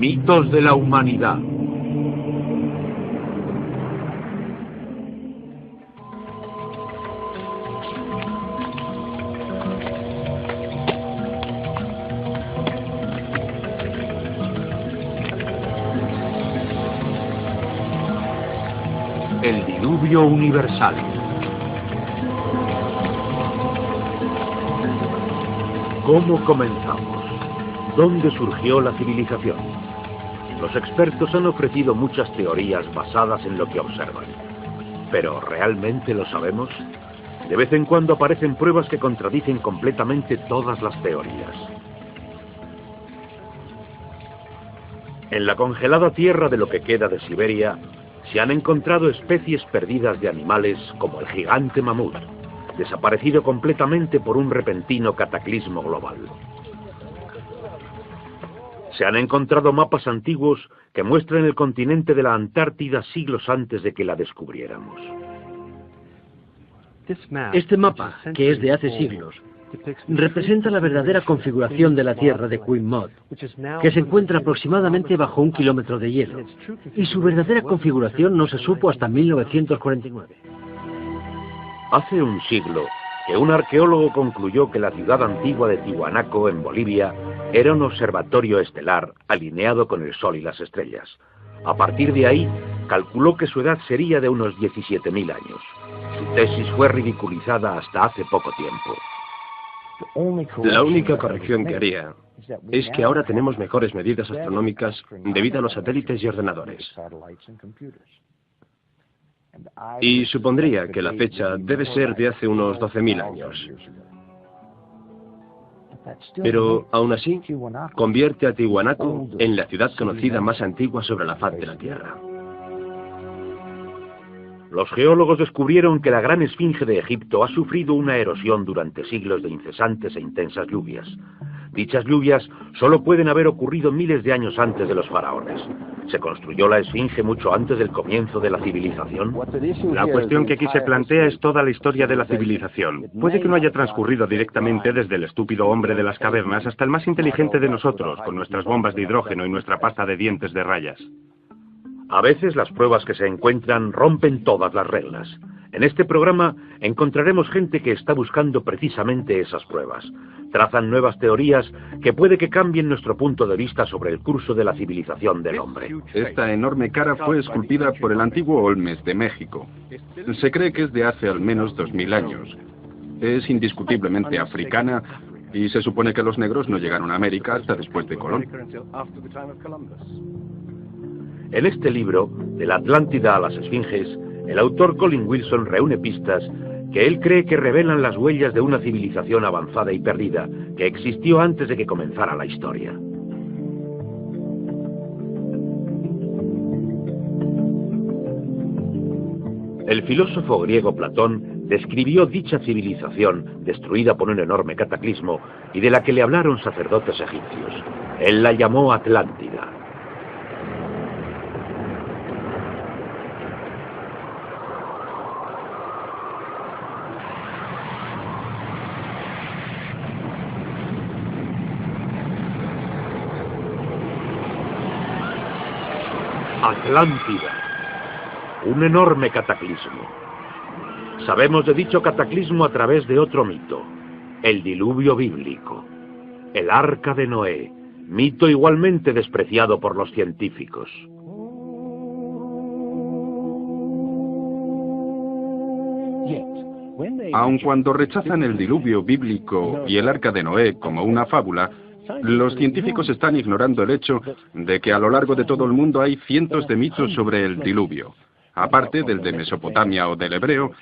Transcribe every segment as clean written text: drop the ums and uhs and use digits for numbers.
Mitos de la humanidad. El diluvio universal. ¿Cómo comenzamos? ¿Dónde surgió la civilización? Los expertos han ofrecido muchas teorías basadas en lo que observan. ¿Pero realmente lo sabemos? De vez en cuando aparecen pruebas que contradicen completamente todas las teorías. En la congelada tierra de lo que queda de Siberia, se han encontrado especies perdidas de animales como el gigante mamut, desaparecido completamente por un repentino cataclismo global. Se han encontrado mapas antiguos que muestran el continente de la Antártida siglos antes de que la descubriéramos. Este mapa, que es de hace siglos, representa la verdadera configuración de la Tierra de Queen Maud, que se encuentra aproximadamente bajo 1 kilómetro de hielo, y su verdadera configuración no se supo hasta 1949. Hace un siglo que un arqueólogo concluyó que la ciudad antigua de Tiwanaku, en Bolivia, era un observatorio estelar alineado con el Sol y las estrellas. A partir de ahí, calculó que su edad sería de unos 17.000 años. Su tesis fue ridiculizada hasta hace poco tiempo. La única corrección que haría es que ahora tenemos mejores medidas astronómicas debido a los satélites y ordenadores. Y supondría que la fecha debe ser de hace unos 12.000 años. Pero, aún así, convierte a Tiwanaku en la ciudad conocida más antigua sobre la faz de la Tierra. Los geólogos descubrieron que la gran esfinge de Egipto ha sufrido una erosión durante siglos de incesantes e intensas lluvias. Dichas lluvias solo pueden haber ocurrido miles de años antes de los faraones. ¿Se construyó la esfinge mucho antes del comienzo de la civilización? La cuestión que aquí se plantea es toda la historia de la civilización. Puede que no haya transcurrido directamente desde el estúpido hombre de las cavernas hasta el más inteligente de nosotros, con nuestras bombas de hidrógeno y nuestra pasta de dientes de rayas. A veces las pruebas que se encuentran rompen todas las reglas. En este programa encontraremos gente que está buscando precisamente esas pruebas. Trazan nuevas teorías que puede que cambien nuestro punto de vista sobre el curso de la civilización del hombre. Esta enorme cara fue esculpida por el antiguo Olmes de México. Se cree que es de hace al menos 2000 años. Es indiscutiblemente africana y se supone que los negros no llegaron a América hasta después de Colón. En este libro, De la Atlántida a las Esfinges, el autor Colin Wilson reúne pistas que él cree que revelan las huellas de una civilización avanzada y perdida que existió antes de que comenzara la historia. El filósofo griego Platón describió dicha civilización destruida por un enorme cataclismo y de la que le hablaron sacerdotes egipcios. Él la llamó Atlántida. Atlántida, un enorme cataclismo. Sabemos de dicho cataclismo a través de otro mito, el diluvio bíblico, el Arca de Noé, mito igualmente despreciado por los científicos. Aun cuando rechazan el diluvio bíblico y el Arca de Noé como una fábula, los científicos están ignorando el hecho de que a lo largo de todo el mundo hay cientos de mitos sobre el diluvio, aparte del de Mesopotamia o del hebreo,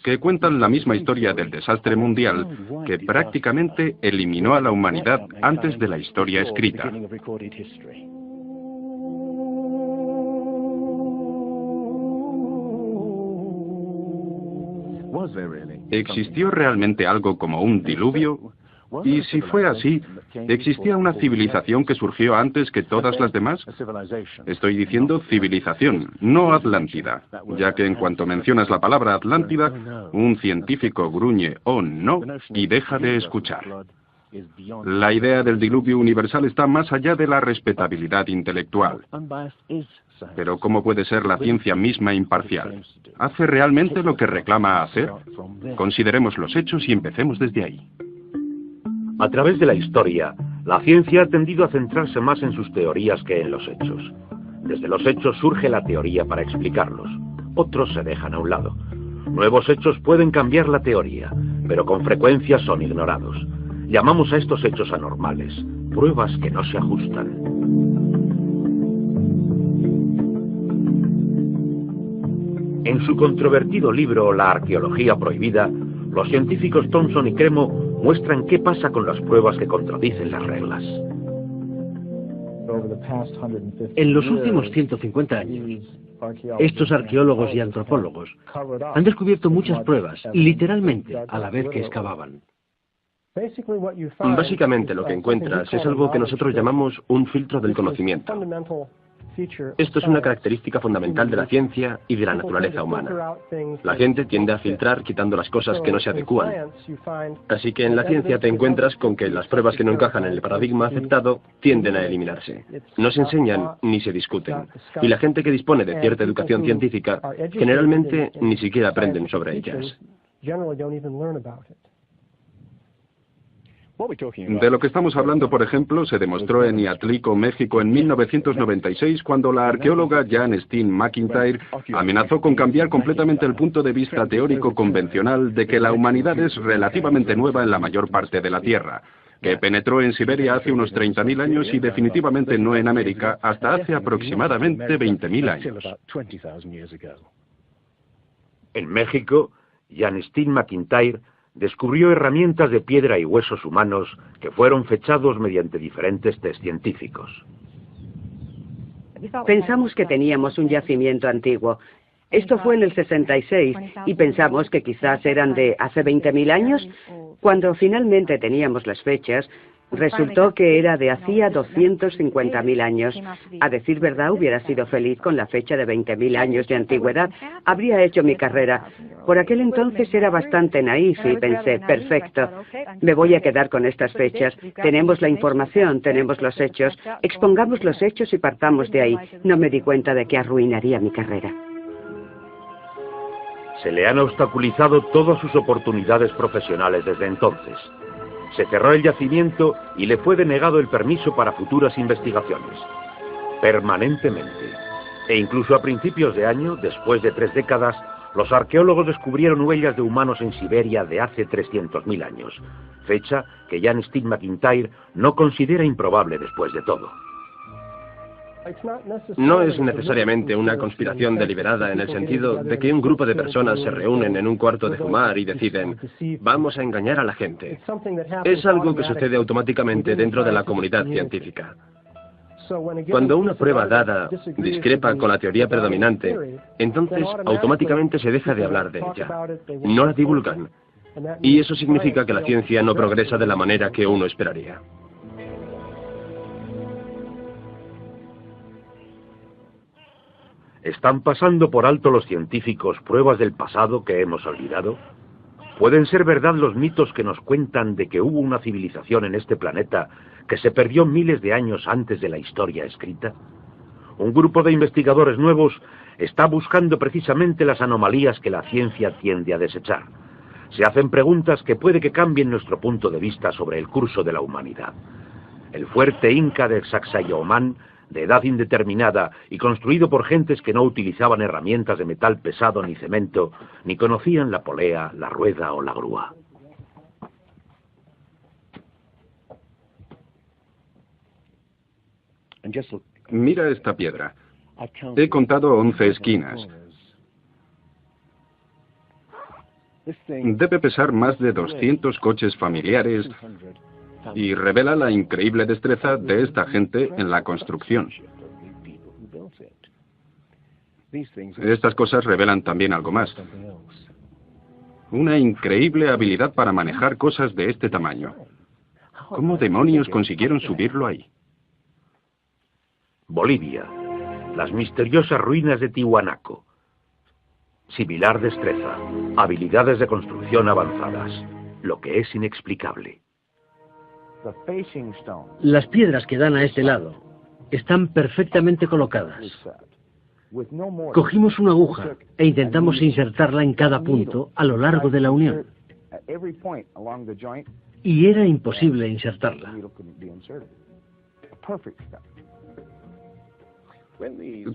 que cuentan la misma historia del desastre mundial que prácticamente eliminó a la humanidad antes de la historia escrita. ¿Existió realmente algo como un diluvio? Y si fue así, ¿existía una civilización que surgió antes que todas las demás? Estoy diciendo civilización, no Atlántida, ya que en cuanto mencionas la palabra Atlántida, un científico gruñe "oh no" y deja de escuchar. La idea del diluvio universal está más allá de la respetabilidad intelectual. Pero ¿cómo puede ser la ciencia misma imparcial? ¿Hace realmente lo que reclama hacer? Consideremos los hechos y empecemos desde ahí. A través de la historia, la ciencia ha tendido a centrarse más en sus teorías que en los hechos. Desde los hechos surge la teoría para explicarlos. Otros se dejan a un lado. Nuevos hechos pueden cambiar la teoría, pero con frecuencia son ignorados. Llamamos a estos hechos anormales, pruebas que no se ajustan. En su controvertido libro La arqueología prohibida, los científicos Thompson y Cremo muestran qué pasa con las pruebas que contradicen las reglas. En los últimos 150 años, estos arqueólogos y antropólogos han descubierto muchas pruebas, literalmente, a la vez que excavaban. Básicamente lo que encuentras es algo que nosotros llamamos un filtro del conocimiento. Esto es una característica fundamental de la ciencia y de la naturaleza humana. La gente tiende a filtrar quitando las cosas que no se adecúan. Así que en la ciencia te encuentras con que las pruebas que no encajan en el paradigma aceptado tienden a eliminarse. No se enseñan ni se discuten. Y la gente que dispone de cierta educación científica generalmente ni siquiera aprenden sobre ellas. De lo que estamos hablando, por ejemplo, se demostró en Iatlico, México, en 1996, cuando la arqueóloga Jan Steen McIntyre amenazó con cambiar completamente el punto de vista teórico convencional de que la humanidad es relativamente nueva en la mayor parte de la Tierra, que penetró en Siberia hace unos 30.000 años y definitivamente no en América hasta hace aproximadamente 20.000 años. En México, Jan Steen McIntyre descubrió herramientas de piedra y huesos humanos que fueron fechados mediante diferentes test científicos. Pensamos que teníamos un yacimiento antiguo. Esto fue en el 66 y pensamos que quizás eran de hace 20.000 años. Cuando finalmente teníamos las fechas, resultó que era de hacía 250.000 años. A decir verdad, hubiera sido feliz con la fecha de 20.000 años de antigüedad. Habría hecho mi carrera. Por aquel entonces era bastante naif y pensé, perfecto, me voy a quedar con estas fechas. Tenemos la información, tenemos los hechos. Expongamos los hechos y partamos de ahí. No me di cuenta de que arruinaría mi carrera. Se le han obstaculizado todas sus oportunidades profesionales desde entonces. Se cerró el yacimiento y le fue denegado el permiso para futuras investigaciones. Permanentemente. E incluso a principios de año, después de 3 décadas, los arqueólogos descubrieron huellas de humanos en Siberia de hace 300.000 años, fecha que Jan Steen McIntyre no considera improbable después de todo. No es necesariamente una conspiración deliberada en el sentido de que un grupo de personas se reúnen en un cuarto de fumar y deciden, vamos a engañar a la gente. Es algo que sucede automáticamente dentro de la comunidad científica. Cuando una prueba dada discrepa con la teoría predominante, entonces automáticamente se deja de hablar de ella. No la divulgan. Y eso significa que la ciencia no progresa de la manera que uno esperaría. ¿Están pasando por alto los científicos pruebas del pasado que hemos olvidado? ¿Pueden ser verdad los mitos que nos cuentan de que hubo una civilización en este planeta que se perdió miles de años antes de la historia escrita? Un grupo de investigadores nuevos está buscando precisamente las anomalías que la ciencia tiende a desechar. Se hacen preguntas que puede que cambien nuestro punto de vista sobre el curso de la humanidad. El fuerte inca de Sacsayhuamán, de edad indeterminada y construido por gentes que no utilizaban herramientas de metal pesado ni cemento, ni conocían la polea, la rueda o la grúa. Mira esta piedra. He contado 11 esquinas. Debe pesar más de 200 coches familiares y revela la increíble destreza de esta gente en la construcción. Estas cosas revelan también algo más. Una increíble habilidad para manejar cosas de este tamaño. ¿Cómo demonios consiguieron subirlo ahí? Bolivia. Las misteriosas ruinas de Tiwanaku. Similar destreza. Habilidades de construcción avanzadas. Lo que es inexplicable. Las piedras que dan a este lado están perfectamente colocadas. Cogimos una aguja e intentamos insertarla en cada punto a lo largo de la unión. Y era imposible insertarla.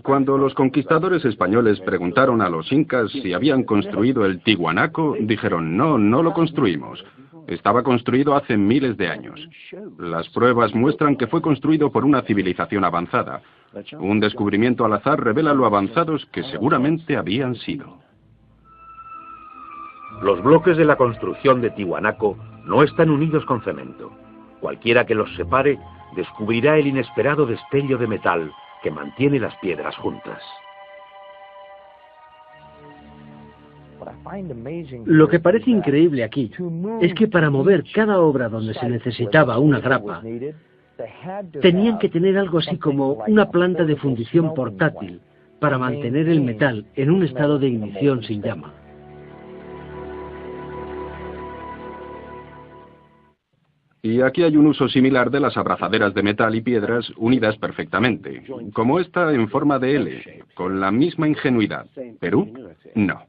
Cuando los conquistadores españoles preguntaron a los incas si habían construido el Tiwanaku, dijeron, no, no lo construimos. Estaba construido hace miles de años. Las pruebas muestran que fue construido por una civilización avanzada. Un descubrimiento al azar revela lo avanzados que seguramente habían sido. Los bloques de la construcción de Tiwanaku no están unidos con cemento. Cualquiera que los separe descubrirá el inesperado destello de metal que mantiene las piedras juntas. Lo que parece increíble aquí es que para mover cada obra donde se necesitaba una grapa, tenían que tener algo así como una planta de fundición portátil para mantener el metal en un estado de ignición sin llama. Y aquí hay un uso similar de las abrazaderas de metal y piedras unidas perfectamente, como esta en forma de L, con la misma ingenuidad. ¿Perú? No.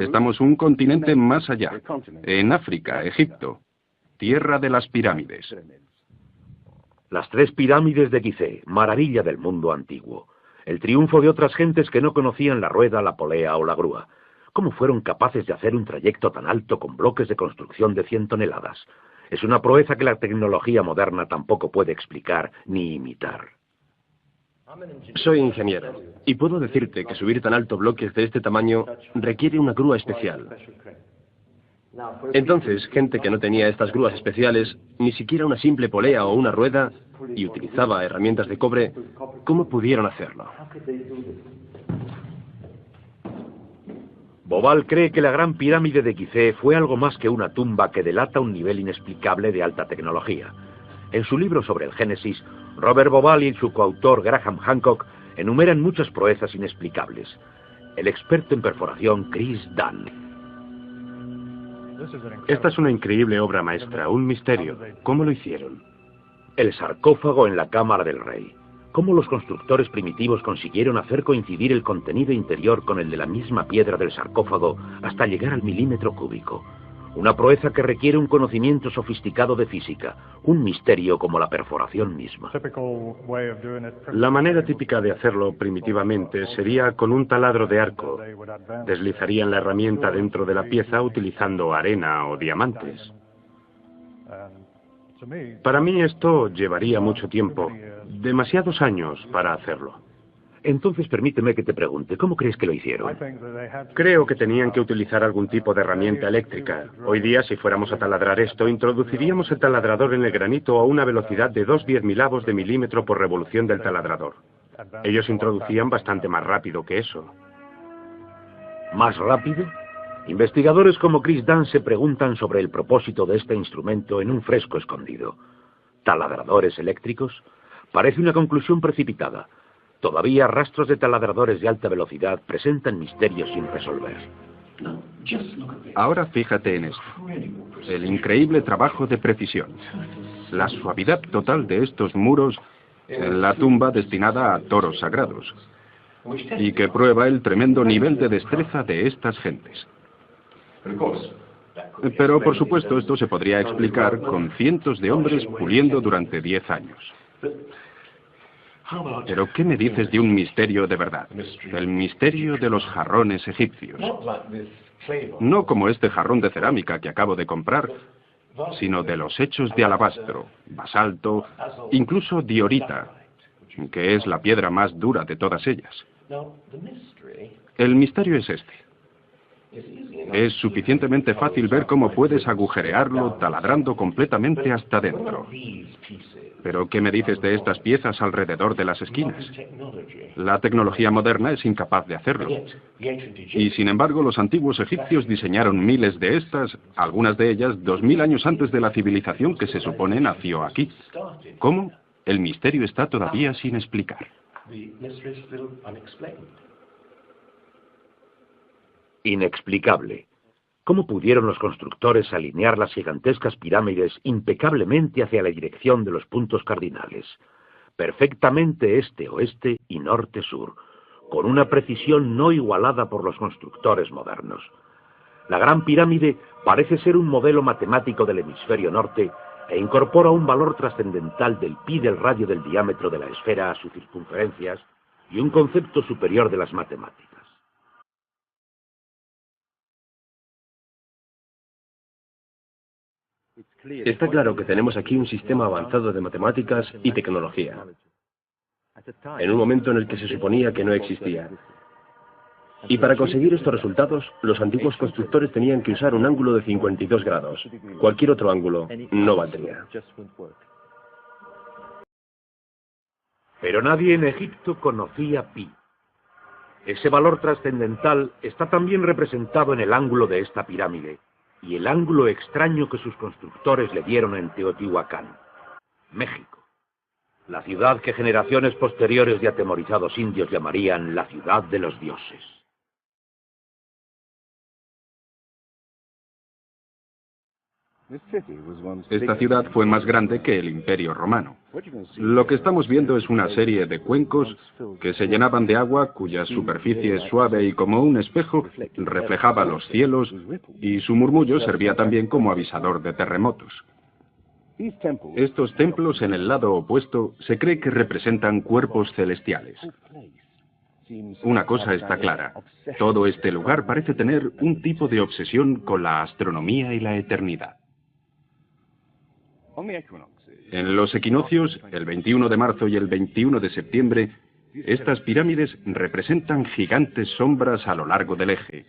Estamos un continente más allá, en África, Egipto, tierra de las pirámides. Las 3 pirámides de Gizeh, maravilla del mundo antiguo. El triunfo de otras gentes que no conocían la rueda, la polea o la grúa. ¿Cómo fueron capaces de hacer un trayecto tan alto con bloques de construcción de 100 toneladas? Es una proeza que la tecnología moderna tampoco puede explicar ni imitar. Soy ingeniero, y puedo decirte que subir tan alto bloques de este tamaño requiere una grúa especial. Entonces, gente que no tenía estas grúas especiales, ni siquiera una simple polea o una rueda, y utilizaba herramientas de cobre, ¿cómo pudieron hacerlo? Bobal cree que la gran pirámide de Gizeh fue algo más que una tumba que delata un nivel inexplicable de alta tecnología. En su libro sobre el Génesis, Robert Bobal y su coautor Graham Hancock enumeran muchas proezas inexplicables. El experto en perforación Chris Dunn. Esta es una increíble obra maestra, un misterio. ¿Cómo lo hicieron? El sarcófago en la cámara del rey. ¿Cómo los constructores primitivos consiguieron hacer coincidir el contenido interior con el de la misma piedra del sarcófago hasta llegar al milímetro cúbico? Una proeza que requiere un conocimiento sofisticado de física, un misterio como la perforación misma. La manera típica de hacerlo primitivamente sería con un taladro de arco. Deslizarían la herramienta dentro de la pieza utilizando arena o diamantes. Para mí esto llevaría mucho tiempo, demasiados años para hacerlo. Entonces permíteme que te pregunte, ¿cómo crees que lo hicieron? Creo que tenían que utilizar algún tipo de herramienta eléctrica. Hoy día, si fuéramos a taladrar esto, introduciríamos el taladrador en el granito a una velocidad de 2/10.000 de milímetro por revolución del taladrador. Ellos introducían bastante más rápido que eso. ¿Más rápido? Investigadores como Chris Dunn se preguntan sobre el propósito de este instrumento en un fresco escondido. ¿Taladradores eléctricos? Parece una conclusión precipitada. Todavía rastros de taladradores de alta velocidad presentan misterios sin resolver. Ahora fíjate en esto. El increíble trabajo de precisión. La suavidad total de estos muros en la tumba destinada a toros sagrados. Y que prueba el tremendo nivel de destreza de estas gentes. Pero, por supuesto, esto se podría explicar con cientos de hombres puliendo durante 10 años. Pero, ¿qué me dices de un misterio de verdad? El misterio de los jarrones egipcios. No como este jarrón de cerámica que acabo de comprar, sino de los hechos de alabastro, basalto, incluso diorita, que es la piedra más dura de todas ellas. El misterio es este. Es suficientemente fácil ver cómo puedes agujerearlo taladrando completamente hasta dentro. Pero, ¿qué me dices de estas piezas alrededor de las esquinas? La tecnología moderna es incapaz de hacerlo. Y, sin embargo, los antiguos egipcios diseñaron miles de estas, algunas de ellas 2000 años antes de la civilización que se supone nació aquí. ¿Cómo? El misterio está todavía sin explicar. Inexplicable. ¿Cómo pudieron los constructores alinear las gigantescas pirámides impecablemente hacia la dirección de los puntos cardinales? Perfectamente este-oeste y norte-sur, con una precisión no igualada por los constructores modernos. La Gran Pirámide parece ser un modelo matemático del hemisferio norte e incorpora un valor trascendental del pi del radio del diámetro de la esfera a sus circunferencias y un concepto superior de las matemáticas. Está claro que tenemos aquí un sistema avanzado de matemáticas y tecnología, en un momento en el que se suponía que no existía. Y para conseguir estos resultados, los antiguos constructores tenían que usar un ángulo de 52 grados. Cualquier otro ángulo no valdría. Pero nadie en Egipto conocía pi. Ese valor trascendental está también representado en el ángulo de esta pirámide y el ángulo extraño que sus constructores le dieron en Teotihuacán, México, la ciudad que generaciones posteriores de atemorizados indios llamarían la ciudad de los dioses. Esta ciudad fue más grande que el Imperio Romano. Lo que estamos viendo es una serie de cuencos que se llenaban de agua, cuya superficie suave y como un espejo reflejaba los cielos, y su murmullo servía también como avisador de terremotos. Estos templos en el lado opuesto se cree que representan cuerpos celestiales. Una cosa está clara: todo este lugar parece tener un tipo de obsesión con la astronomía y la eternidad. En los equinoccios, el 21 de marzo y el 21 de septiembre, estas pirámides representan gigantes sombras a lo largo del eje,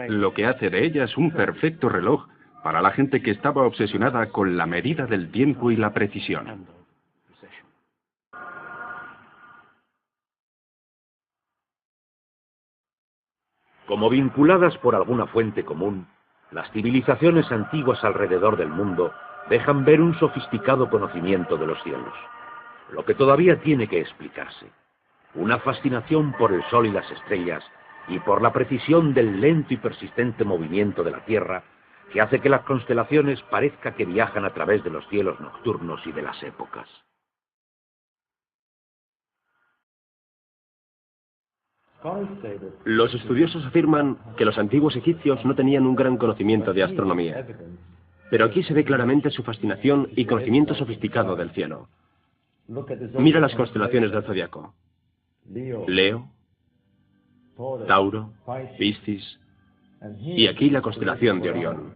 lo que hace de ellas un perfecto reloj para la gente que estaba obsesionada con la medida del tiempo y la precisión. Como vinculadas por alguna fuente común, las civilizaciones antiguas alrededor del mundo dejan ver un sofisticado conocimiento de los cielos, lo que todavía tiene que explicarse. Una fascinación por el sol y las estrellas y por la precisión del lento y persistente movimiento de la Tierra que hace que las constelaciones parezca que viajan a través de los cielos nocturnos y de las épocas. Los estudiosos afirman que los antiguos egipcios no tenían un gran conocimiento de astronomía, pero aquí se ve claramente su fascinación y conocimiento sofisticado del cielo. Mira las constelaciones del zodiaco: Leo, Tauro, Piscis, y aquí la constelación de Orión.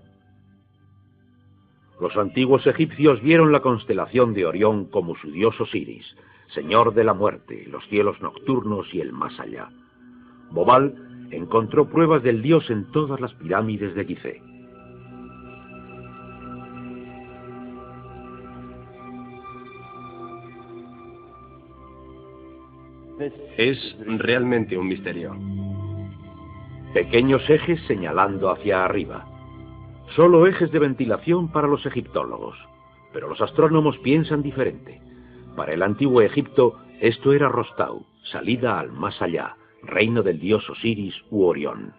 Los antiguos egipcios vieron la constelación de Orión como su dios Osiris, señor de la muerte, los cielos nocturnos y el más allá. Bobal encontró pruebas del dios en todas las pirámides de Gizeh. Es realmente un misterio. Pequeños ejes señalando hacia arriba. Solo ejes de ventilación para los egiptólogos. Pero los astrónomos piensan diferente. Para el antiguo Egipto, esto era Rostau, salida al más allá, reino del dios Osiris u Orión.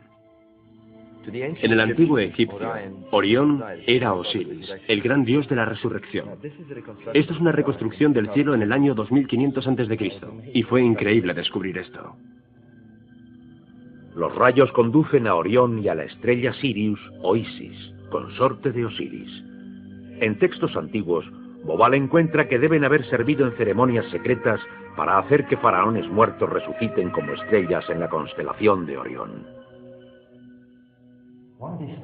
En el antiguo egipcio, Orión era Osiris, el gran dios de la resurrección. Esto es una reconstrucción del cielo en el año 2500 a.C., y fue increíble descubrir esto. Los rayos conducen a Orión y a la estrella Sirius o Isis, consorte de Osiris. En textos antiguos, Bobal encuentra que deben haber servido en ceremonias secretas para hacer que faraones muertos resuciten como estrellas en la constelación de Orión.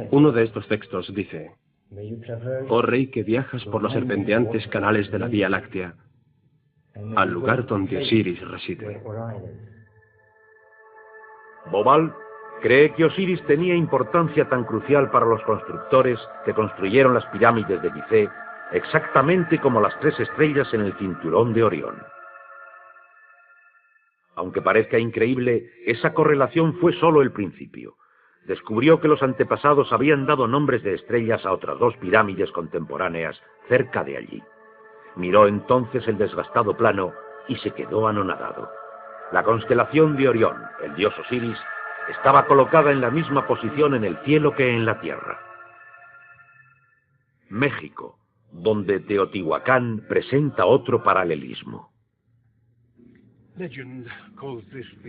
Uno de estos textos dice: «Oh rey que viajas por los serpenteantes canales de la Vía Láctea, al lugar donde Osiris reside». Bobal cree que Osiris tenía importancia tan crucial para los constructores que construyeron las pirámides de Gizeh, exactamente como las 3 estrellas en el cinturón de Orión. Aunque parezca increíble, esa correlación fue solo el principio. Descubrió que los antepasados habían dado nombres de estrellas a otras 2 pirámides contemporáneas cerca de allí. Miró entonces el desgastado plano y se quedó anonadado. La constelación de Orión, el dios Osiris, estaba colocada en la misma posición en el cielo que en la tierra. México, donde Teotihuacán presenta otro paralelismo.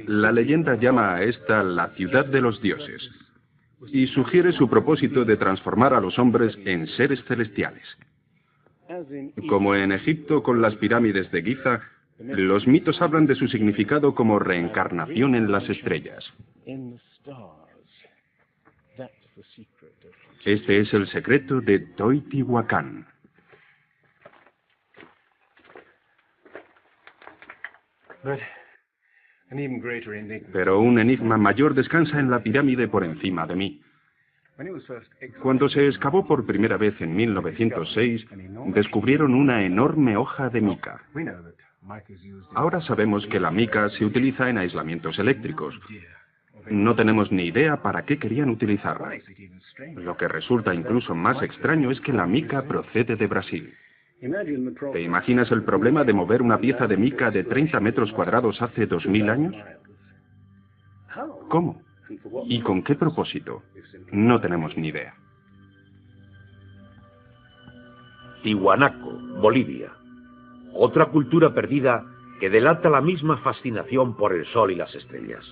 La leyenda llama a esta la ciudad de los dioses y sugiere su propósito de transformar a los hombres en seres celestiales. Como en Egipto con las pirámides de Giza, los mitos hablan de su significado como reencarnación en las estrellas. Este es el secreto de Teotihuacán. Pero un enigma mayor descansa en la pirámide por encima de mí. Cuando se excavó por primera vez en 1906, descubrieron una enorme hoja de mica. Ahora sabemos que la mica se utiliza en aislamientos eléctricos. No tenemos ni idea para qué querían utilizarla. Lo que resulta incluso más extraño es que la mica procede de Brasil. ¿Te imaginas el problema de mover una pieza de mica de 30 metros cuadrados hace 2000 años? ¿Cómo? ¿Y con qué propósito? No tenemos ni idea. Tiwanaku, Bolivia. Otra cultura perdida que delata la misma fascinación por el sol y las estrellas.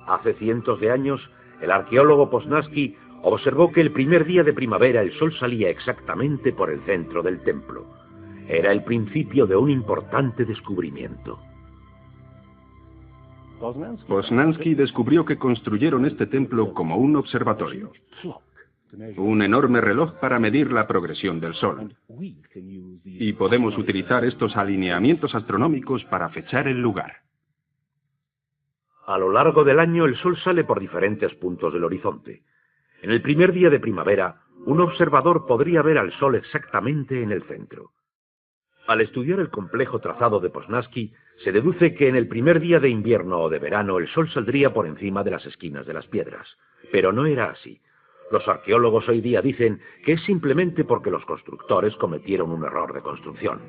Hace cientos de años, el arqueólogo Poznański observó que el primer día de primavera el sol salía exactamente por el centro del templo. Era el principio de un importante descubrimiento. Poznański descubrió que construyeron este templo como un observatorio. Un enorme reloj para medir la progresión del sol. Y podemos utilizar estos alineamientos astronómicos para fechar el lugar. A lo largo del año el sol sale por diferentes puntos del horizonte. En el primer día de primavera, un observador podría ver al sol exactamente en el centro. Al estudiar el complejo trazado de Poznański, se deduce que en el primer día de invierno o de verano el sol saldría por encima de las esquinas de las piedras. Pero no era así. Los arqueólogos hoy día dicen que es simplemente porque los constructores cometieron un error de construcción.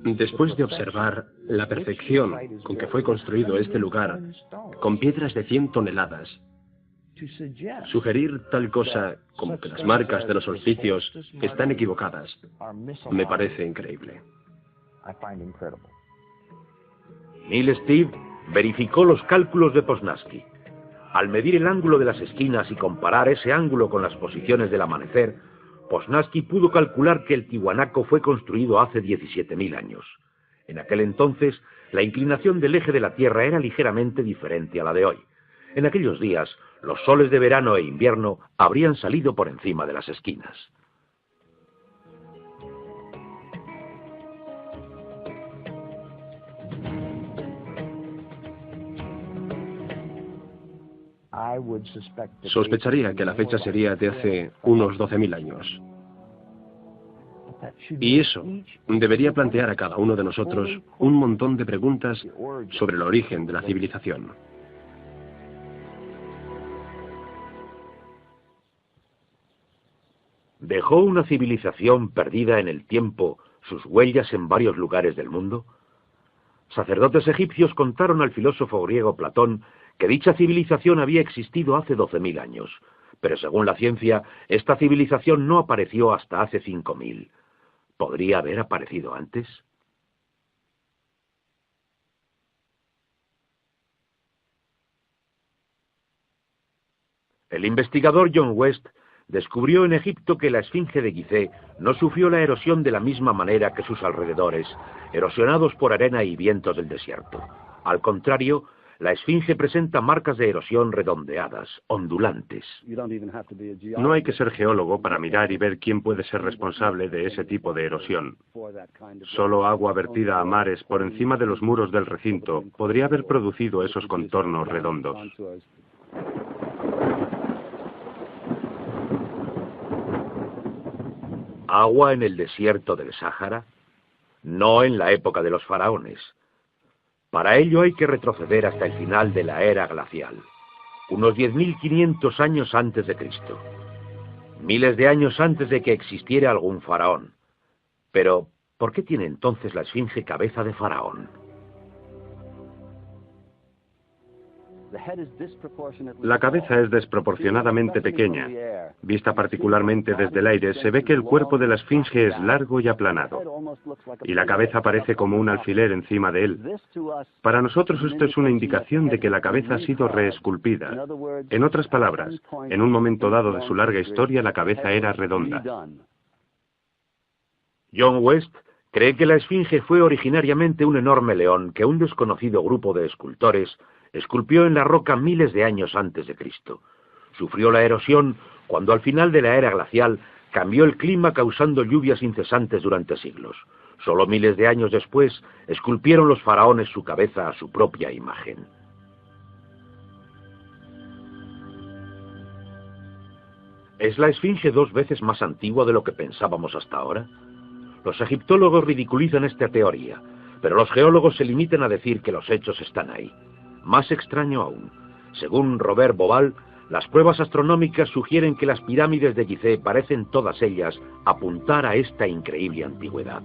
Después de observar la perfección con que fue construido este lugar, con piedras de 100 toneladas, sugerir tal cosa como que las marcas de los solsticios están equivocadas me parece increíble. Neil Steve verificó los cálculos de Poznański. Al medir el ángulo de las esquinas y comparar ese ángulo con las posiciones del amanecer, Poznański pudo calcular que el Tiwanaku fue construido hace 17.000 años. En aquel entonces, la inclinación del eje de la Tierra era ligeramente diferente a la de hoy. En aquellos días, los soles de verano e invierno habrían salido por encima de las esquinas. Sospecharía que la fecha sería de hace unos 12.000 años. Y eso debería plantear a cada uno de nosotros un montón de preguntas sobre el origen de la civilización. ¿Dejó una civilización perdida en el tiempo sus huellas en varios lugares del mundo? Sacerdotes egipcios contaron al filósofo griego Platón que dicha civilización había existido hace 12.000 años, pero según la ciencia, esta civilización no apareció hasta hace 5.000. ¿Podría haber aparecido antes? El investigador John West descubrió en Egipto que la esfinge de Gizeh no sufrió la erosión de la misma manera que sus alrededores, erosionados por arena y vientos del desierto. Al contrario, la esfinge presenta marcas de erosión redondeadas, ondulantes. No hay que ser geólogo para mirar y ver quién puede ser responsable de ese tipo de erosión. Solo agua vertida a mares por encima de los muros del recinto podría haber producido esos contornos redondos. ¿Agua en el desierto del Sáhara? No en la época de los faraones. Para ello hay que retroceder hasta el final de la era glacial, unos 10.500 años antes de Cristo. Miles de años antes de que existiera algún faraón. Pero, ¿por qué tiene entonces la esfinge cabeza de faraón? La cabeza es desproporcionadamente pequeña. Vista particularmente desde el aire, se ve que el cuerpo de la esfinge es largo y aplanado, y la cabeza parece como un alfiler encima de él. Para nosotros esto es una indicación de que la cabeza ha sido reesculpida. En otras palabras, en un momento dado de su larga historia, la cabeza era redonda. John West cree que la esfinge fue originariamente un enorme león que un desconocido grupo de escultores esculpió en la roca miles de años antes de Cristo. Sufrió la erosión cuando al final de la era glacial cambió el clima causando lluvias incesantes durante siglos. Solo miles de años después esculpieron los faraones su cabeza a su propia imagen. ¿Es la esfinge 2 veces más antigua de lo que pensábamos hasta ahora? Los egiptólogos ridiculizan esta teoría, pero los geólogos se limitan a decir que los hechos están ahí. Más extraño aún, según Robert Bauval, las pruebas astronómicas sugieren que las pirámides de Gizeh parecen todas ellas apuntar a esta increíble antigüedad.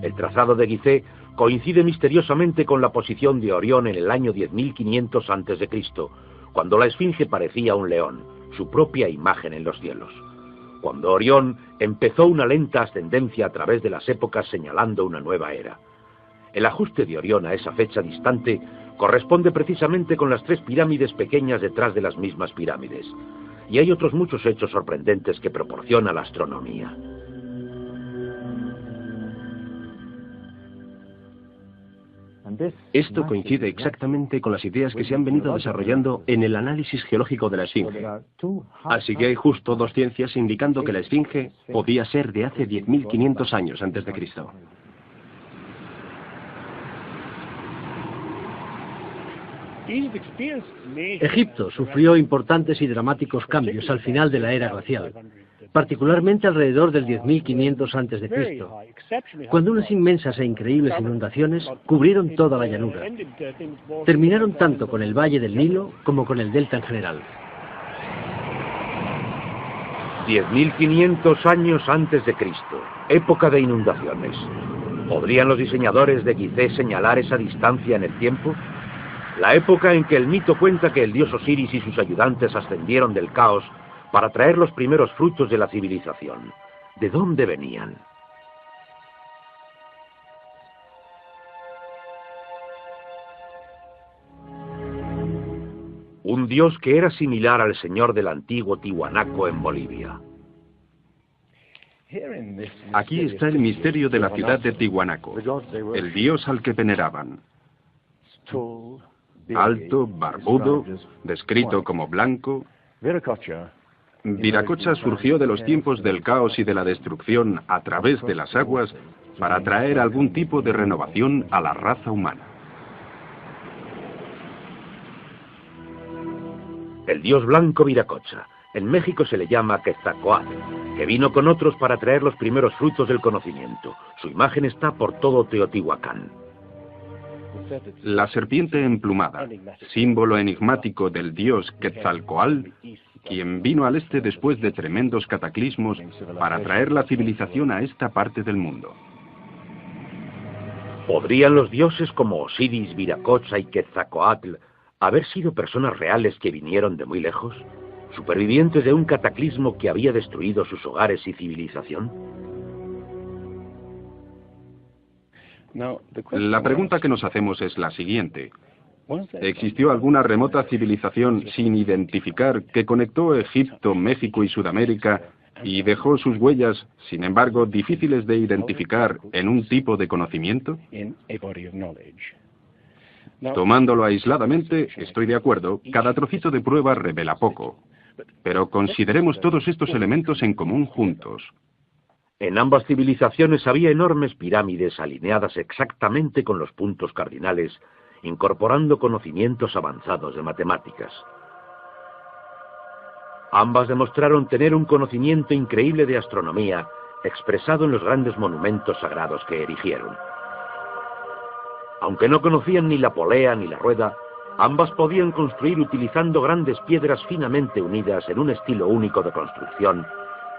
El trazado de Gizeh coincide misteriosamente con la posición de Orión en el año 10.500 a.C., cuando la esfinge parecía un león, su propia imagen en los cielos. Cuando Orión empezó una lenta ascendencia a través de las épocas señalando una nueva era. El ajuste de Orión a esa fecha distante corresponde precisamente con las 3 pirámides pequeñas detrás de las mismas pirámides. Y hay otros muchos hechos sorprendentes que proporciona la astronomía. Esto coincide exactamente con las ideas que se han venido desarrollando en el análisis geológico de la esfinge. Así que hay justo 2 ciencias indicando que la esfinge podía ser de hace 10.500 años antes de Cristo. Egipto sufrió importantes y dramáticos cambios al final de la era glacial, particularmente alrededor del 10.500 a.C., cuando unas inmensas e increíbles inundaciones cubrieron toda la llanura. Terminaron tanto con el valle del Nilo como con el delta en general. 10.500 años antes de Cristo, época de inundaciones. ¿Podrían los diseñadores de Gizeh señalar esa distancia en el tiempo? La época en que el mito cuenta que el dios Osiris y sus ayudantes ascendieron del caos para traer los primeros frutos de la civilización. ¿De dónde venían? Un dios que era similar al señor del antiguo Tiwanaku en Bolivia. Aquí está el misterio de la ciudad de Tiwanaku, el dios al que veneraban. Alto, barbudo, descrito como blanco. Viracocha surgió de los tiempos del caos y de la destrucción a través de las aguas para traer algún tipo de renovación a la raza humana. El dios blanco Viracocha. En México se le llama Quetzalcóatl, que vino con otros para traer los primeros frutos del conocimiento. Su imagen está por todo Teotihuacán. La serpiente emplumada, símbolo enigmático del dios Quetzalcóatl, quien vino al este después de tremendos cataclismos para traer la civilización a esta parte del mundo. ¿Podrían los dioses como Osiris, Viracocha y Quetzalcóatl haber sido personas reales que vinieron de muy lejos? ¿Supervivientes de un cataclismo que había destruido sus hogares y civilización? La pregunta que nos hacemos es la siguiente. ¿Existió alguna remota civilización sin identificar que conectó Egipto, México y Sudamérica y dejó sus huellas, sin embargo, difíciles de identificar en un tipo de conocimiento? Tomándolo aisladamente, estoy de acuerdo, cada trocito de prueba revela poco. Pero consideremos todos estos elementos en común juntos. En ambas civilizaciones había enormes pirámides alineadas exactamente con los puntos cardinales, incorporando conocimientos avanzados de matemáticas. Ambas demostraron tener un conocimiento increíble de astronomía, expresado en los grandes monumentos sagrados que erigieron. Aunque no conocían ni la polea ni la rueda, ambas podían construir utilizando grandes piedras finamente unidas en un estilo único de construcción,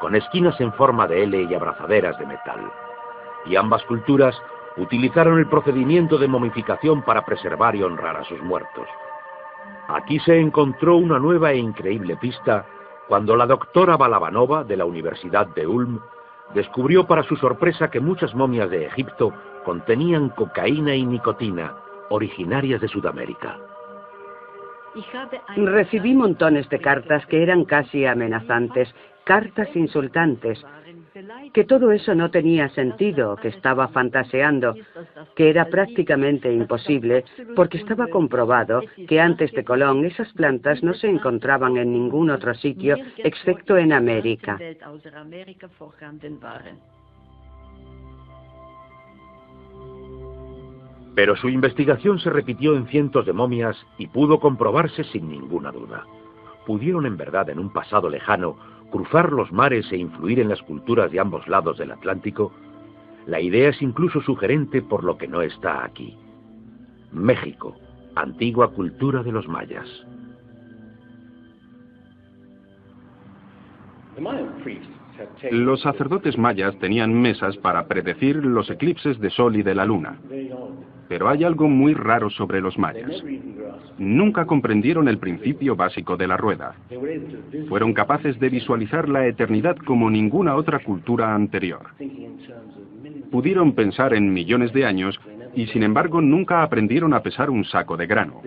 con esquinas en forma de L y abrazaderas de metal. Y ambas culturas utilizaron el procedimiento de momificación para preservar y honrar a sus muertos. Aquí se encontró una nueva e increíble pista cuando la doctora Balabanova, de la Universidad de Ulm, descubrió para su sorpresa que muchas momias de Egipto contenían cocaína y nicotina, originarias de Sudamérica. Recibí montones de cartas que eran casi amenazantes, cartas insultantes, que todo eso no tenía sentido, que estaba fantaseando, que era prácticamente imposible, porque estaba comprobado que antes de Colón esas plantas no se encontraban en ningún otro sitio excepto en América. Pero su investigación se repitió en cientos de momias y pudo comprobarse sin ninguna duda. Pudieron en verdad en un pasado lejano cruzar los mares e influir en las culturas de ambos lados del Atlántico. La idea es incluso sugerente por lo que no está aquí. México, antigua cultura de los mayas. Los sacerdotes mayas tenían mesas para predecir los eclipses de sol y de la luna. Pero hay algo muy raro sobre los mayas. Nunca comprendieron el principio básico de la rueda. Fueron capaces de visualizar la eternidad como ninguna otra cultura anterior. Pudieron pensar en millones de años y sin embargo nunca aprendieron a pesar un saco de grano.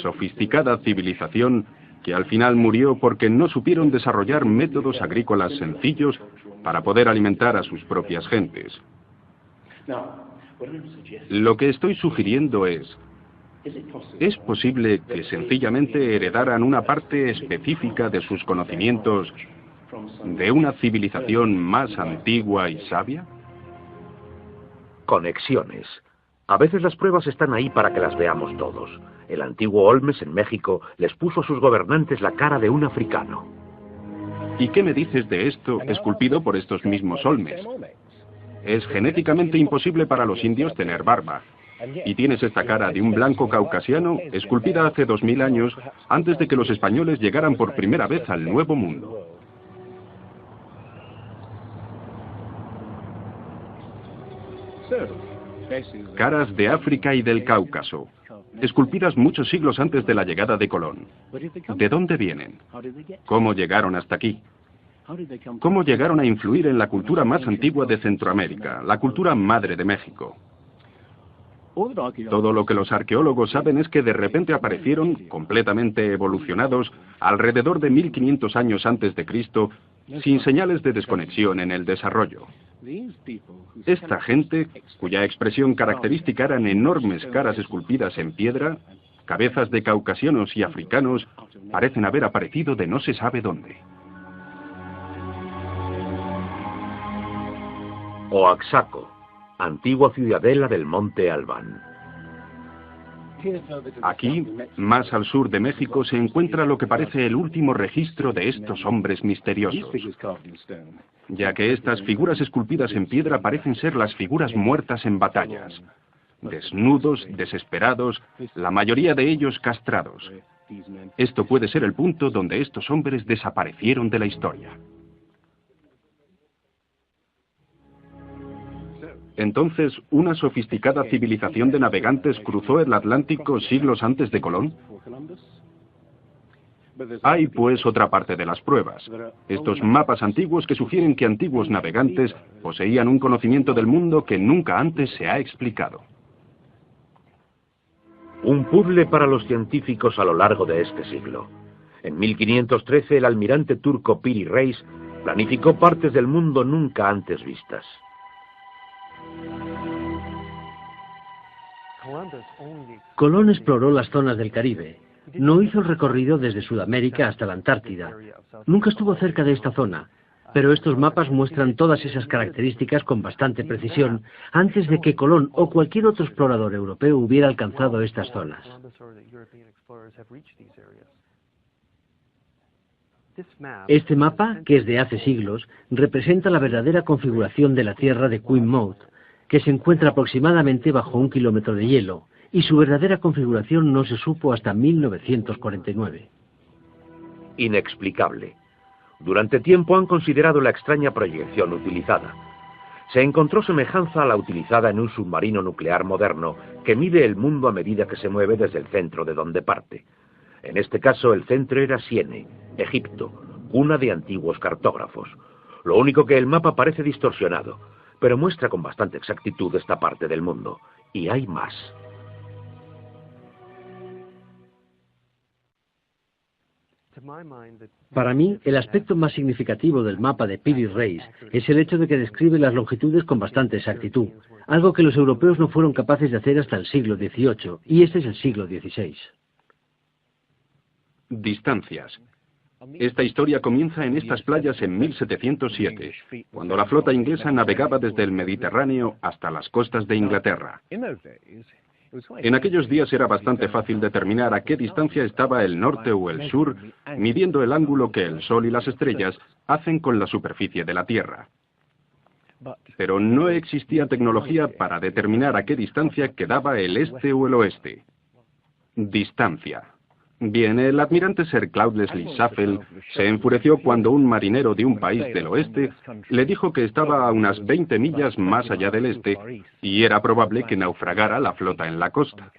Sofisticada civilización que al final murió porque no supieron desarrollar métodos agrícolas sencillos para poder alimentar a sus propias gentes. Lo que estoy sugiriendo ¿es posible que sencillamente heredaran una parte específica de sus conocimientos de una civilización más antigua y sabia? Conexiones. A veces las pruebas están ahí para que las veamos todos. El antiguo Olmes en México les puso a sus gobernantes la cara de un africano. ¿Y qué me dices de esto esculpido por estos mismos Olmes? Es genéticamente imposible para los indios tener barba. Y tienes esta cara de un blanco caucasiano esculpida hace 2000 años, antes de que los españoles llegaran por primera vez al Nuevo Mundo. Caras de África y del Cáucaso, esculpidas muchos siglos antes de la llegada de Colón. ¿De dónde vienen? ¿Cómo llegaron hasta aquí? ¿Cómo llegaron a influir en la cultura más antigua de Centroamérica, la cultura madre de México? Todo lo que los arqueólogos saben es que de repente aparecieron, completamente evolucionados, alrededor de 1500 años antes de Cristo, sin señales de desconexión en el desarrollo. Esta gente, cuya expresión característica eran enormes caras esculpidas en piedra, cabezas de caucasianos y africanos, parecen haber aparecido de no se sabe dónde. Oaxaco, antigua ciudadela del monte Albán. Aquí, más al sur de México, se encuentra lo que parece el último registro de estos hombres misteriosos, ya que estas figuras esculpidas en piedra parecen ser las figuras muertas en batallas, desnudos, desesperados, la mayoría de ellos castrados. Esto puede ser el punto donde estos hombres desaparecieron de la historia. Entonces, ¿una sofisticada civilización de navegantes cruzó el Atlántico siglos antes de Colón? Hay, pues, otra parte de las pruebas. Estos mapas antiguos que sugieren que antiguos navegantes poseían un conocimiento del mundo que nunca antes se ha explicado. Un puzzle para los científicos a lo largo de este siglo. En 1513, el almirante turco Piri Reis planificó partes del mundo nunca antes vistas. Colón exploró las zonas del Caribe. No hizo el recorrido desde Sudamérica hasta la Antártida. Nunca estuvo cerca de esta zona, pero estos mapas muestran todas esas características con bastante precisión antes de que Colón o cualquier otro explorador europeo hubiera alcanzado estas zonas. Este mapa, que es de hace siglos, representa la verdadera configuración de la tierra de Queen que se encuentra aproximadamente bajo 1 kilómetro de hielo, y su verdadera configuración no se supo hasta 1949. Inexplicable. Durante tiempo han considerado la extraña proyección utilizada. Se encontró semejanza a la utilizada en un submarino nuclear moderno que mide el mundo a medida que se mueve desde el centro de donde parte. En este caso, el centro era Siene, Egipto, cuna de antiguos cartógrafos. Lo único que el mapa parece distorsionado, pero muestra con bastante exactitud esta parte del mundo. Y hay más. Para mí, el aspecto más significativo del mapa de Peary Reis es el hecho de que describe las longitudes con bastante exactitud, algo que los europeos no fueron capaces de hacer hasta el siglo XVIII, y este es el siglo XVI. Distancias. Esta historia comienza en estas playas en 1707, cuando la flota inglesa navegaba desde el Mediterráneo hasta las costas de Inglaterra. En aquellos días era bastante fácil determinar a qué distancia estaba el norte o el sur, midiendo el ángulo que el Sol y las estrellas hacen con la superficie de la Tierra. Pero no existía tecnología para determinar a qué distancia quedaba el este o el oeste. Distancia. Bien, el almirante Sir Cloudesley Shuffle se enfureció cuando un marinero de un país del oeste le dijo que estaba a unas 20 millas más allá del este y era probable que naufragara la flota en la costa.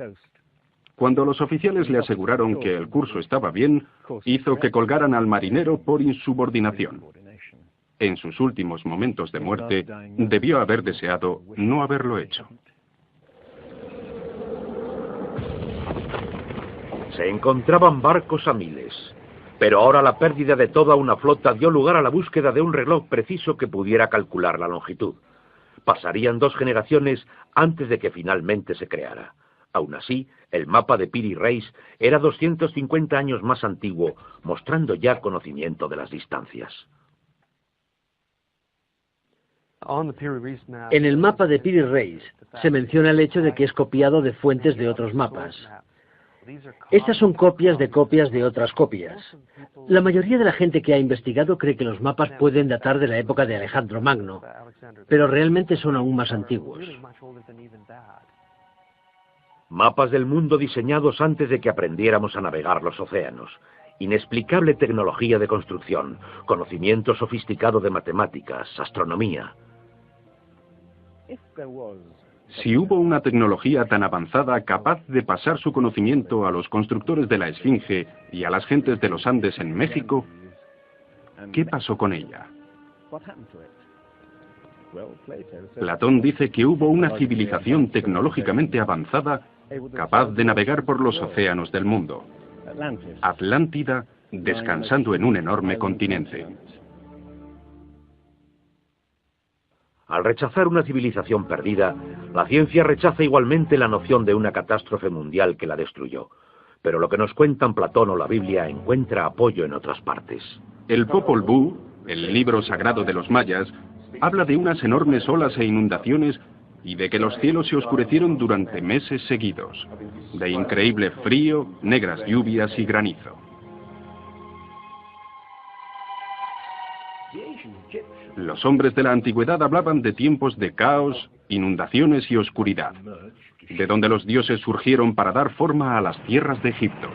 Cuando los oficiales le aseguraron que el curso estaba bien, hizo que colgaran al marinero por insubordinación. En sus últimos momentos de muerte, debió haber deseado no haberlo hecho. Se encontraban barcos a miles, pero ahora la pérdida de toda una flota dio lugar a la búsqueda de un reloj preciso que pudiera calcular la longitud. Pasarían 2 generaciones antes de que finalmente se creara. Aún así, el mapa de Peary Reis era 250 años más antiguo, mostrando ya conocimiento de las distancias. En el mapa de Peary Reis se menciona el hecho de que es copiado de fuentes de otros mapas. Estas son copias de otras copias. La mayoría de la gente que ha investigado cree que los mapas pueden datar de la época de Alejandro Magno, pero realmente son aún más antiguos. Mapas del mundo diseñados antes de que aprendiéramos a navegar los océanos. Inexplicable tecnología de construcción, conocimiento sofisticado de matemáticas, astronomía. Si hubo una tecnología tan avanzada capaz de pasar su conocimiento a los constructores de la Esfinge y a las gentes de los Andes en México, ¿qué pasó con ella? Platón dice que hubo una civilización tecnológicamente avanzada capaz de navegar por los océanos del mundo. Atlántida, descansando en un enorme continente. Al rechazar una civilización perdida, la ciencia rechaza igualmente la noción de una catástrofe mundial que la destruyó. Pero lo que nos cuentan Platón o la Biblia encuentra apoyo en otras partes. El Popol Vuh, el libro sagrado de los mayas, habla de unas enormes olas e inundaciones y de que los cielos se oscurecieron durante meses seguidos, de increíble frío, negras lluvias y granizo. Los hombres de la antigüedad hablaban de tiempos de caos, inundaciones y oscuridad, de donde los dioses surgieron para dar forma a las tierras de Egipto.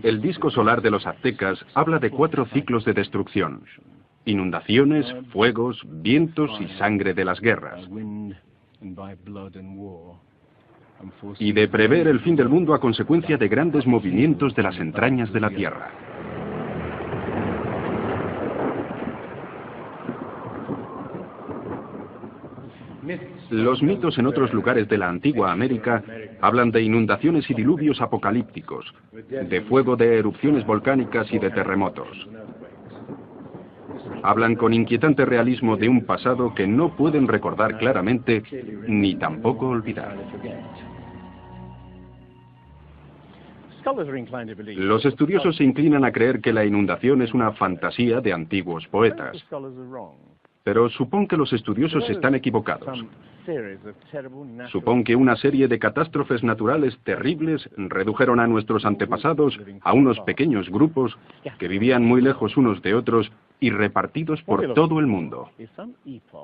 El disco solar de los aztecas habla de 4 ciclos de destrucción: inundaciones, fuegos, vientos y sangre de las guerras, y de prever el fin del mundo a consecuencia de grandes movimientos de las entrañas de la Tierra. Los mitos en otros lugares de la antigua América hablan de inundaciones y diluvios apocalípticos, de fuego de erupciones volcánicas y de terremotos. Hablan con inquietante realismo de un pasado que no pueden recordar claramente ni tampoco olvidar. Los estudiosos se inclinan a creer que la inundación es una fantasía de antiguos poetas. Pero supón que los estudiosos están equivocados. Supón que una serie de catástrofes naturales terribles redujeron a nuestros antepasados a unos pequeños grupos que vivían muy lejos unos de otros y repartidos por todo el mundo.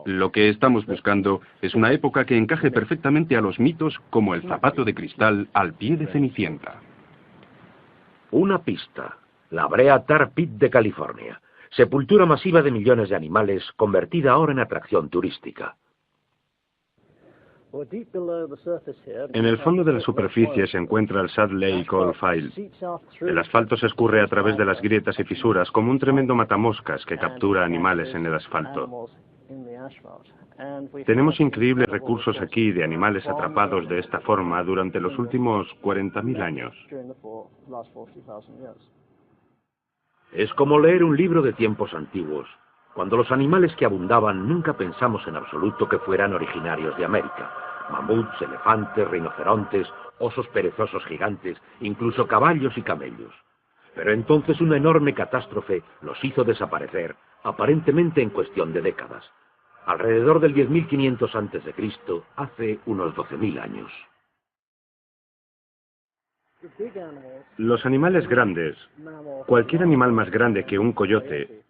Lo que estamos buscando es una época que encaje perfectamente a los mitos como el zapato de cristal al pie de Cenicienta. Una pista, la Brea Tar Pit de California. Sepultura masiva de millones de animales, convertida ahora en atracción turística. En el fondo de la superficie se encuentra el Salt Lake Oil Field. El asfalto se escurre a través de las grietas y fisuras como un tremendo matamoscas que captura animales en el asfalto. Tenemos increíbles recursos aquí de animales atrapados de esta forma durante los últimos 40.000 años. Es como leer un libro de tiempos antiguos. Cuando los animales que abundaban nunca pensamos en absoluto que fueran originarios de América. Mamuts, elefantes, rinocerontes, osos perezosos gigantes, incluso caballos y camellos. Pero entonces una enorme catástrofe los hizo desaparecer, aparentemente en cuestión de décadas. Alrededor del 10.500 a.C., hace unos 12.000 años. Los animales grandes, cualquier animal más grande que un coyote,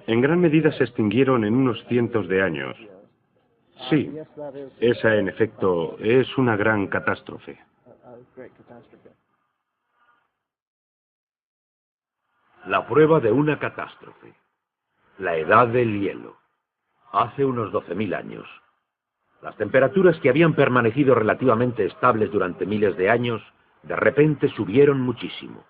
en gran medida se extinguieron en unos cientos de años. Sí, esa en efecto es una gran catástrofe. La prueba de una catástrofe. La edad del hielo. Hace unos 12.000 años. Las temperaturas que habían permanecido relativamente estables durante miles de años, de repente subieron muchísimo.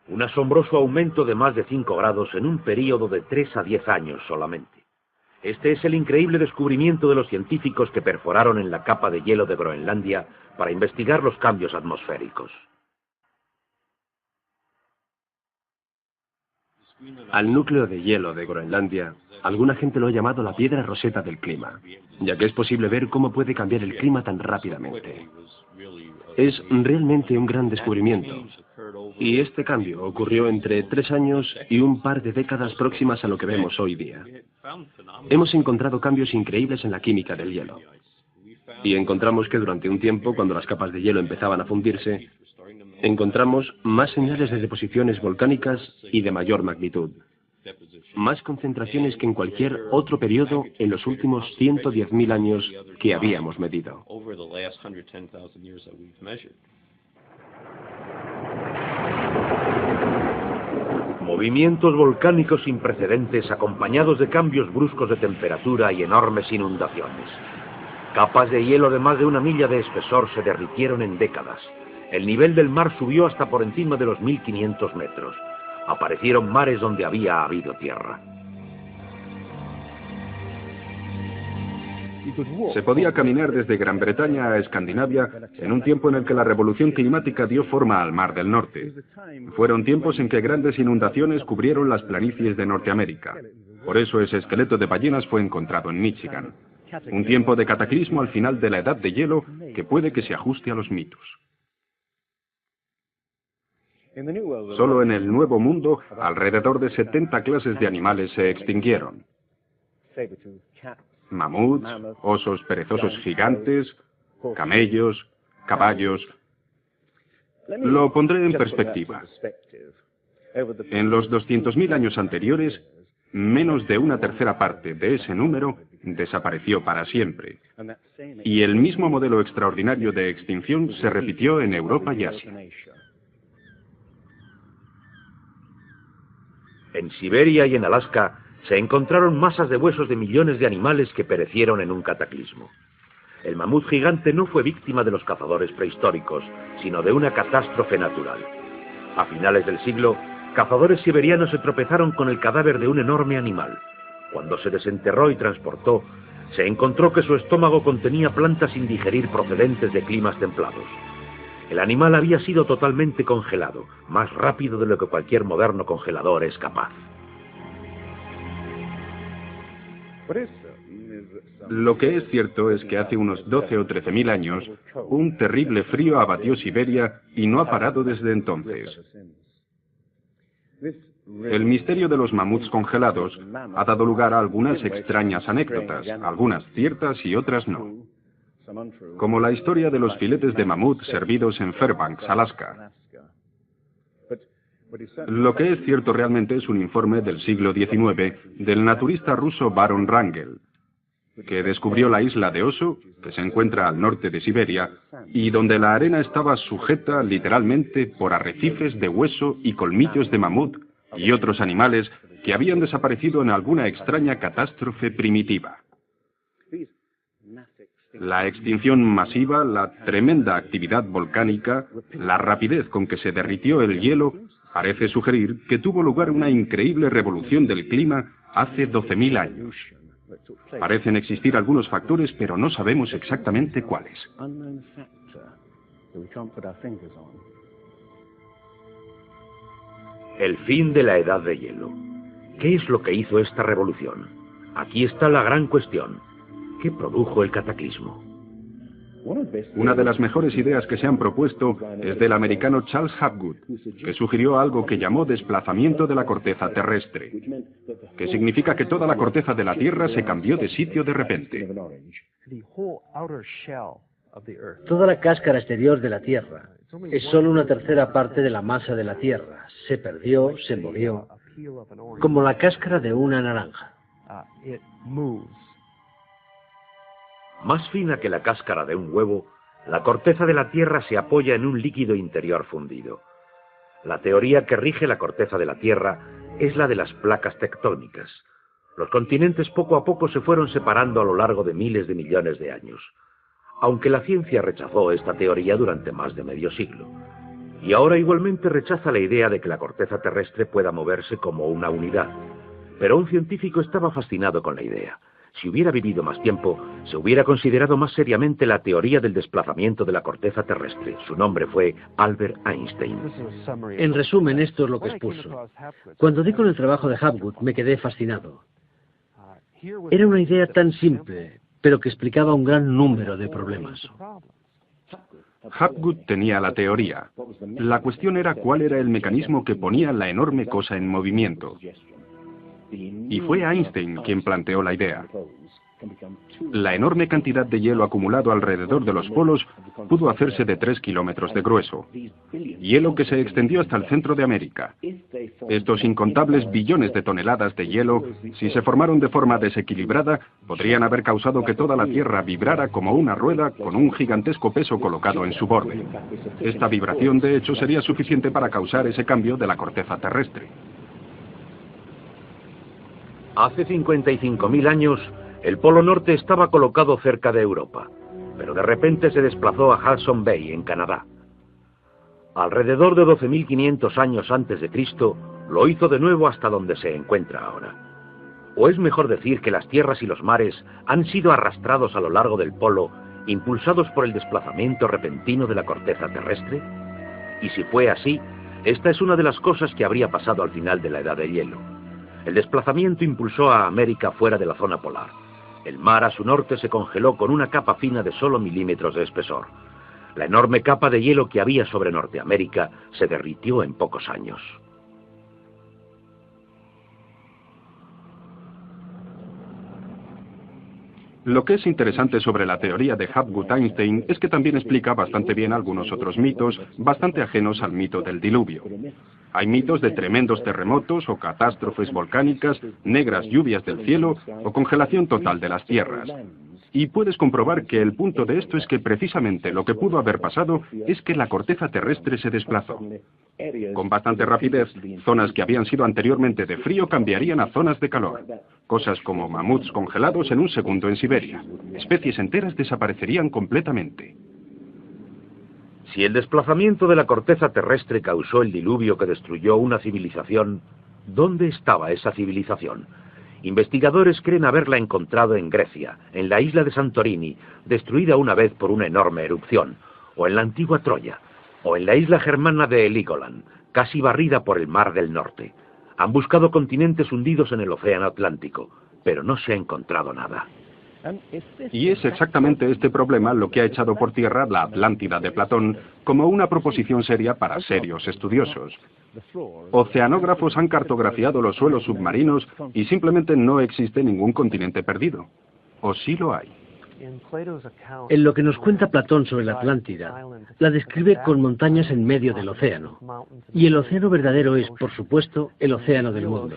Un asombroso aumento de más de 5 grados en un período de 3 a 10 años solamente. Este es el increíble descubrimiento de los científicos que perforaron en la capa de hielo de Groenlandia para investigar los cambios atmosféricos. Al núcleo de hielo de Groenlandia, alguna gente lo ha llamado la piedra roseta del clima, ya que es posible ver cómo puede cambiar el clima tan rápidamente. Es realmente un gran descubrimiento. Y este cambio ocurrió entre 3 años y un par de décadas próximas a lo que vemos hoy día. Hemos encontrado cambios increíbles en la química del hielo. Y encontramos que durante un tiempo, cuando las capas de hielo empezaban a fundirse, encontramos más señales de deposiciones volcánicas y de mayor magnitud. Más concentraciones que en cualquier otro periodo en los últimos 110.000 años que habíamos medido. Movimientos volcánicos sin precedentes acompañados de cambios bruscos de temperatura y enormes inundaciones. Capas de hielo de más de 1 milla de espesor se derritieron en décadas. El nivel del mar subió hasta por encima de los 1.500 metros. Aparecieron mares donde había habido tierra. Se podía caminar desde Gran Bretaña a Escandinavia en un tiempo en el que la revolución climática dio forma al Mar del Norte. Fueron tiempos en que grandes inundaciones cubrieron las planicies de Norteamérica. Por eso ese esqueleto de ballenas fue encontrado en Michigan. Un tiempo de cataclismo al final de la edad de hielo que puede que se ajuste a los mitos. Solo en el Nuevo Mundo, alrededor de 70 clases de animales se extinguieron. Mamuts, osos perezosos gigantes, camellos, caballos. Lo pondré en perspectiva. En los 200.000 años anteriores, menos de 1/3 parte de ese número desapareció para siempre. Y el mismo modelo extraordinario de extinción se repitió en Europa y Asia. En Siberia y en Alaska se encontraron masas de huesos de millones de animales que perecieron en un cataclismo. El mamut gigante no fue víctima de los cazadores prehistóricos, sino de una catástrofe natural. A finales del siglo, cazadores siberianos se tropezaron con el cadáver de un enorme animal. Cuando se desenterró y transportó, se encontró que su estómago contenía plantas sin digerir procedentes de climas templados. El animal había sido totalmente congelado, más rápido de lo que cualquier moderno congelador es capaz. Lo que es cierto es que hace unos 12 o 13.000 años, un terrible frío abatió Siberia y no ha parado desde entonces. El misterio de los mamuts congelados ha dado lugar a algunas extrañas anécdotas, algunas ciertas y otras no. Como la historia de los filetes de mamut servidos en Fairbanks, Alaska. Lo que es cierto realmente es un informe del siglo XIX del naturista ruso Baron Wrangel, que descubrió la isla de Oso, que se encuentra al norte de Siberia, y donde la arena estaba sujeta literalmente por arrecifes de hueso y colmillos de mamut y otros animales que habían desaparecido en alguna extraña catástrofe primitiva. La extinción masiva, la tremenda actividad volcánica, la rapidez con que se derritió el hielo, parece sugerir que tuvo lugar una increíble revolución del clima hace 12.000 años. Parecen existir algunos factores, pero no sabemos exactamente cuáles. El fin de la edad de hielo. ¿Qué es lo que hizo esta revolución? Aquí está la gran cuestión. ¿Qué produjo el cataclismo? Una de las mejores ideas que se han propuesto es del americano Charles Hapgood, que sugirió algo que llamó desplazamiento de la corteza terrestre, que significa que toda la corteza de la Tierra se cambió de sitio de repente. Toda la cáscara exterior de la Tierra es solo una tercera parte de la masa de la Tierra. Se perdió, se movió, como la cáscara de una naranja. Más fina que la cáscara de un huevo, la corteza de la Tierra se apoya en un líquido interior fundido. La teoría que rige la corteza de la Tierra es la de las placas tectónicas. Los continentes poco a poco se fueron separando a lo largo de miles de millones de años, aunque la ciencia rechazó esta teoría durante más de medio siglo. Y ahora igualmente rechaza la idea de que la corteza terrestre pueda moverse como una unidad. Pero un científico estaba fascinado con la idea. Si hubiera vivido más tiempo, se hubiera considerado más seriamente la teoría del desplazamiento de la corteza terrestre. Su nombre fue Albert Einstein. En resumen, esto es lo que expuso. Cuando di con el trabajo de Hapgood, me quedé fascinado. Era una idea tan simple, pero que explicaba un gran número de problemas. Hapgood tenía la teoría. La cuestión era cuál era el mecanismo que ponía la enorme cosa en movimiento. Y fue Einstein quien planteó la idea. La enorme cantidad de hielo acumulado alrededor de los polos pudo hacerse de 3 kilómetros de grueso. Hielo que se extendió hasta el centro de América. Estos incontables billones de toneladas de hielo, si se formaron de forma desequilibrada, podrían haber causado que toda la Tierra vibrara como una rueda con un gigantesco peso colocado en su borde. Esta vibración, de hecho, sería suficiente para causar ese cambio de la corteza terrestre. Hace 55.000 años, el Polo Norte estaba colocado cerca de Europa, pero de repente se desplazó a Hudson Bay, en Canadá. Alrededor de 12.500 años antes de Cristo, lo hizo de nuevo hasta donde se encuentra ahora. O es mejor decir que las tierras y los mares han sido arrastrados a lo largo del polo, impulsados por el desplazamiento repentino de la corteza terrestre. Y si fue así, esta es una de las cosas que habría pasado al final de la Edad de Hielo. El desplazamiento impulsó a América fuera de la zona polar. El mar a su norte se congeló con una capa fina de solo milímetros de espesor. La enorme capa de hielo que había sobre Norteamérica se derritió en pocos años. Lo que es interesante sobre la teoría de Hapgood-Einstein es que también explica bastante bien algunos otros mitos, bastante ajenos al mito del diluvio. Hay mitos de tremendos terremotos o catástrofes volcánicas, negras lluvias del cielo o congelación total de las tierras. Y puedes comprobar que el punto de esto es que precisamente lo que pudo haber pasado es que la corteza terrestre se desplazó. Con bastante rapidez, zonas que habían sido anteriormente de frío cambiarían a zonas de calor. Cosas como mamuts congelados en un segundo en Siberia. Especies enteras desaparecerían completamente. Si el desplazamiento de la corteza terrestre causó el diluvio que destruyó una civilización, ¿dónde estaba esa civilización? Investigadores creen haberla encontrado en Grecia, en la isla de Santorini, destruida una vez por una enorme erupción, o en la antigua Troya, o en la isla germana de Heligoland, casi barrida por el Mar del Norte. Han buscado continentes hundidos en el Océano Atlántico, pero no se ha encontrado nada. Y es exactamente este problema lo que ha echado por tierra la Atlántida de Platón como una proposición seria para serios estudiosos. Oceanógrafos han cartografiado los suelos submarinos y simplemente no existe ningún continente perdido. ¿O sí lo hay? En lo que nos cuenta Platón sobre la Atlántida, la describe con montañas en medio del océano. Y el océano verdadero es, por supuesto, el océano del mundo.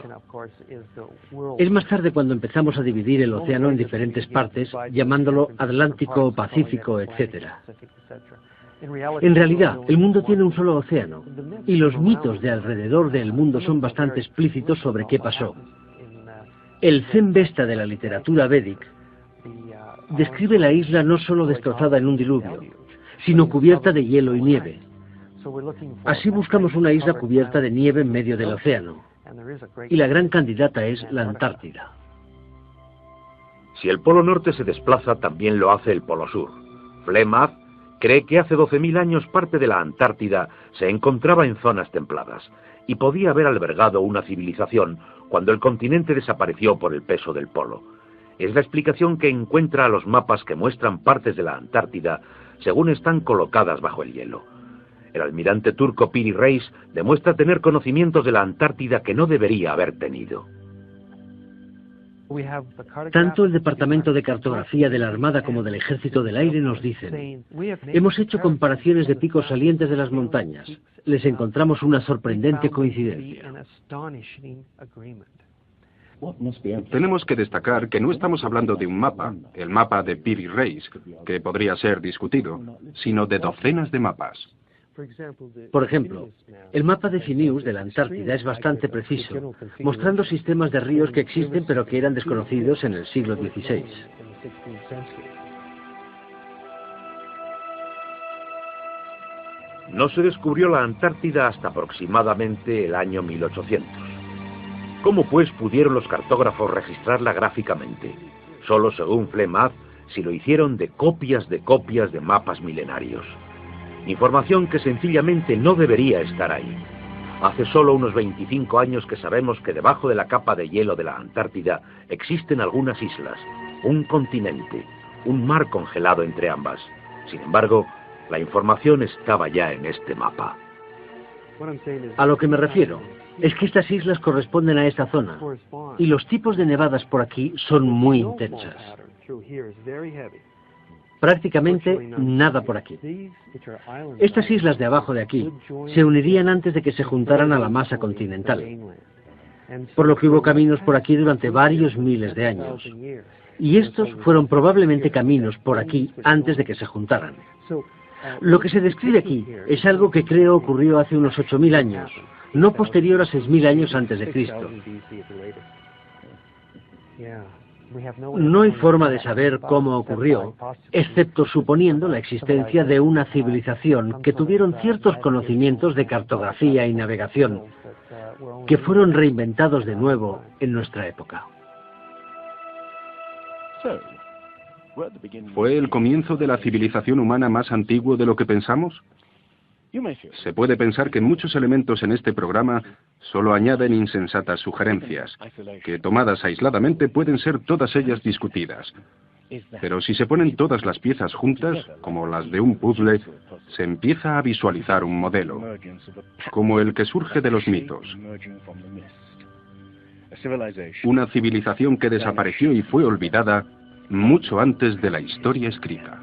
Es más tarde cuando empezamos a dividir el océano en diferentes partes, llamándolo Atlántico, Pacífico, etc. En realidad, el mundo tiene un solo océano, y los mitos de alrededor del mundo son bastante explícitos sobre qué pasó. El Zen Vesta de la literatura védica Describe la isla no solo destrozada en un diluvio, sino cubierta de hielo y nieve. Así buscamos una isla cubierta de nieve en medio del océano. Y la gran candidata es la Antártida. Si el Polo Norte se desplaza, también lo hace el Polo Sur. Flemeth cree que hace 12.000 años parte de la Antártida se encontraba en zonas templadas y podía haber albergado una civilización cuando el continente desapareció por el peso del polo. Es la explicación que encuentra a los mapas que muestran partes de la Antártida según están colocadas bajo el hielo. El almirante turco Piri Reis demuestra tener conocimientos de la Antártida que no debería haber tenido. Tanto el Departamento de Cartografía de la Armada como del Ejército del Aire nos dicen: hemos hecho comparaciones de picos salientes de las montañas. Les encontramos una sorprendente coincidencia. Tenemos que destacar que no estamos hablando de un mapa, el mapa de Piri Reis, que podría ser discutido, sino de docenas de mapas. Por ejemplo, el mapa de Phineus de la Antártida es bastante preciso, mostrando sistemas de ríos que existen pero que eran desconocidos en el siglo XVI. No se descubrió la Antártida hasta aproximadamente el año 1800. ¿Cómo pues pudieron los cartógrafos registrarla gráficamente? Solo según Flemeth, si lo hicieron de copias de mapas milenarios. Información que sencillamente no debería estar ahí. Hace solo unos 25 años que sabemos que debajo de la capa de hielo de la Antártida existen algunas islas, un continente, un mar congelado entre ambas. Sin embargo, la información estaba ya en este mapa. A lo que me refiero es que estas islas corresponden a esta zona, y los tipos de nevadas por aquí son muy intensas. Prácticamente nada por aquí. Estas islas de abajo de aquí se unirían antes de que se juntaran a la masa continental, por lo que hubo caminos por aquí durante varios miles de años. Y estos fueron probablemente caminos por aquí antes de que se juntaran. Lo que se describe aquí es algo que creo ocurrió hace unos 8.000 años, no posterior a 6.000 años antes de Cristo. No hay forma de saber cómo ocurrió, excepto suponiendo la existencia de una civilización que tuvieron ciertos conocimientos de cartografía y navegación, que fueron reinventados de nuevo en nuestra época. ¿Fue el comienzo de la civilización humana más antiguo de lo que pensamos? Se puede pensar que muchos elementos en este programa solo añaden insensatas sugerencias, que tomadas aisladamente pueden ser todas ellas discutidas. Pero si se ponen todas las piezas juntas, como las de un puzzle, se empieza a visualizar un modelo, como el que surge de los mitos. Una civilización que desapareció y fue olvidada mucho antes de la historia escrita.